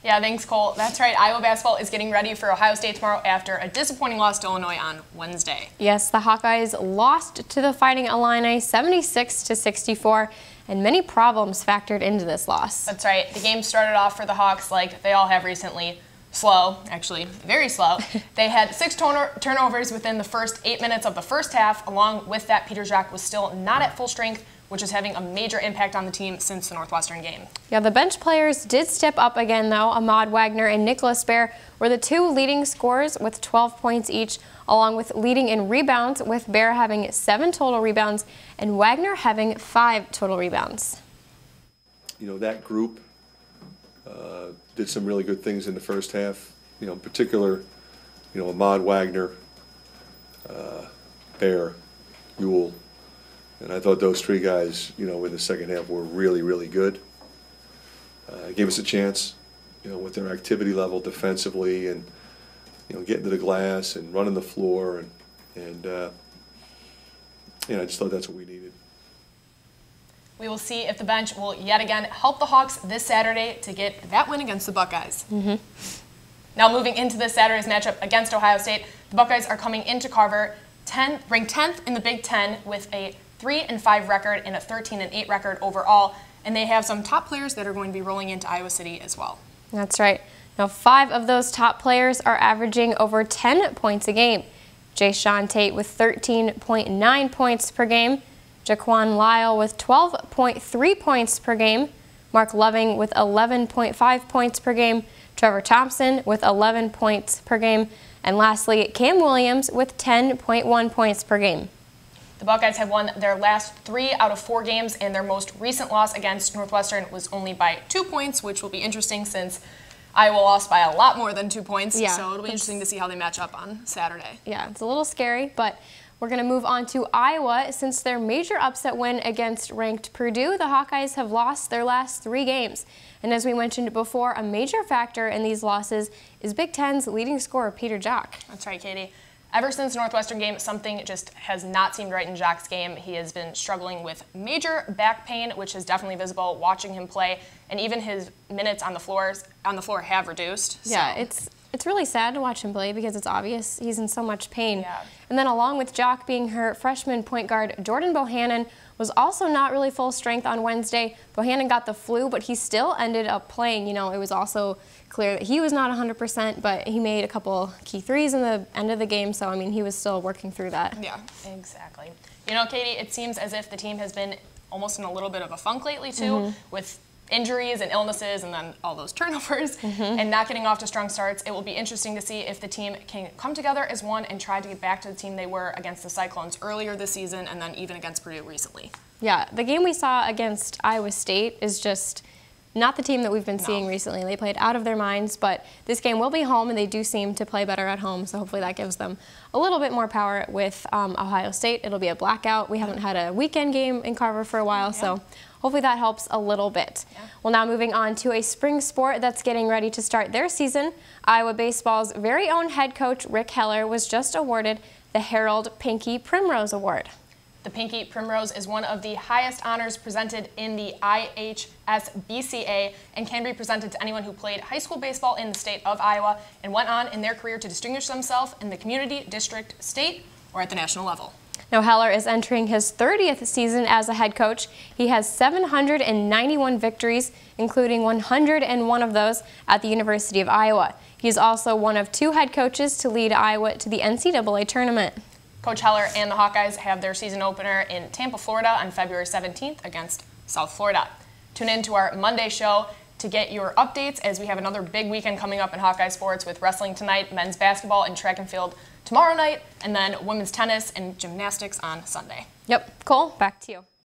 Yeah, thanks, Cole. That's right. Iowa basketball is getting ready for Ohio State tomorrow after a disappointing loss to Illinois on Wednesday. Yes, the Hawkeyes lost to the Fighting Illini 76-64, and many problems factored into this loss. That's right. The game started off for the Hawks like they all have recently. Slow, actually, very slow. They had 6 turnovers within the first 8 minutes of the first half. Along with that, Peter Jacques was still not at full strength, which is having a major impact on the team since the Northwestern game. Yeah, the bench players did step up again, though. Ahmad Wagner and Nicholas Baer were the 2 leading scorers with 12 points each, along with leading in rebounds, with Baer having 7 total rebounds and Wagner having 5 total rebounds. You know, that group did some really good things in the first half. You know, in particular, you know, Ahmad Wagner, Baer, Ewell. And I thought those 3 guys, you know, in the second half were really, really good. Gave us a chance, you know, with their activity level defensively and, you know, getting to the glass and running the floor. And you know, I just thought that's what we needed. We will see if the bench will yet again help the Hawks this Saturday to get that win against the Buckeyes. Now moving into this Saturday's matchup against Ohio State, the Buckeyes are coming into Carver ranked 10th in the Big Ten with a 3-5 record and a 13-8 record overall, and they have some top players that are going to be rolling into Iowa City as well. That's right. Now 5 of those top players are averaging over 10 points a game. Jayshawn Tate with 13.9 points per game, Jaquan Lyle with 12.3 points per game, Mark Loving with 11.5 points per game, Trevor Thompson with 11 points per game, and lastly, Cam Williams with 10.1 points per game. The Buckeyes have won their last 3 out of 4 games, and their most recent loss against Northwestern was only by 2 points, which will be interesting since Iowa lost by a lot more than 2 points. Yeah, so it'll be interesting to see how they match up on Saturday. Yeah, it's a little scary, but we're going to move on to Iowa. Since their major upset win against ranked Purdue, the Hawkeyes have lost their last 3 games. And as we mentioned before, a major factor in these losses is Big Ten's leading scorer, Peter Jacques. That's right, Katie. Ever since the Northwestern game, something just has not seemed right in Jacques' game. He has been struggling with major back pain, which is definitely visible watching him play, and even his minutes on the floor have reduced. Yeah, it's really sad to watch him play because it's obvious he's in so much pain. Yeah. And then along with Jacques being hurt, freshman point guard Jordan Bohannon was also not really full strength on Wednesday. Bohannon got the flu, but he still ended up playing. You know, it was also clear that he was not 100%, but he made a couple key threes in the end of the game, so I mean, he was still working through that. Yeah, exactly. You know, Katie, it seems as if the team has been almost in a little bit of a funk lately too, with injuries and illnesses and then all those turnovers and not getting off to strong starts. It will be interesting to see if the team can come together as one and try to get back to the team they were against the Cyclones earlier this season and then even against Purdue recently. Yeah, the game we saw against Iowa State is just not the team that we've been seeing recently. They played out of their minds, but this game will be home, and they do seem to play better at home, so hopefully that gives them a little bit more power with Ohio State. It'll be a blackout. We haven't had a weekend game in Carver for a while, so hopefully that helps a little bit. Well, now moving on to a spring sport that's getting ready to start their season. Iowa baseball's very own head coach, Rick Heller, was just awarded the Harold Pinky Primrose Award. The Pinky Primrose is one of the highest honors presented in the IHSBCA and can be presented to anyone who played high school baseball in the state of Iowa and went on in their career to distinguish themselves in the community, district, state, or at the national level. Now, Heller is entering his 30th season as a head coach. He has 791 victories, including 101 of those at the University of Iowa. He is also one of 2 head coaches to lead Iowa to the NCAA tournament. Coach Heller and the Hawkeyes have their season opener in Tampa, Florida on February 17th against South Florida. Tune in to our Monday show to get your updates as we have another big weekend coming up in Hawkeye sports with wrestling tonight, men's basketball and track and field tomorrow night, and then women's tennis and gymnastics on Sunday. Yep. Cole, back to you.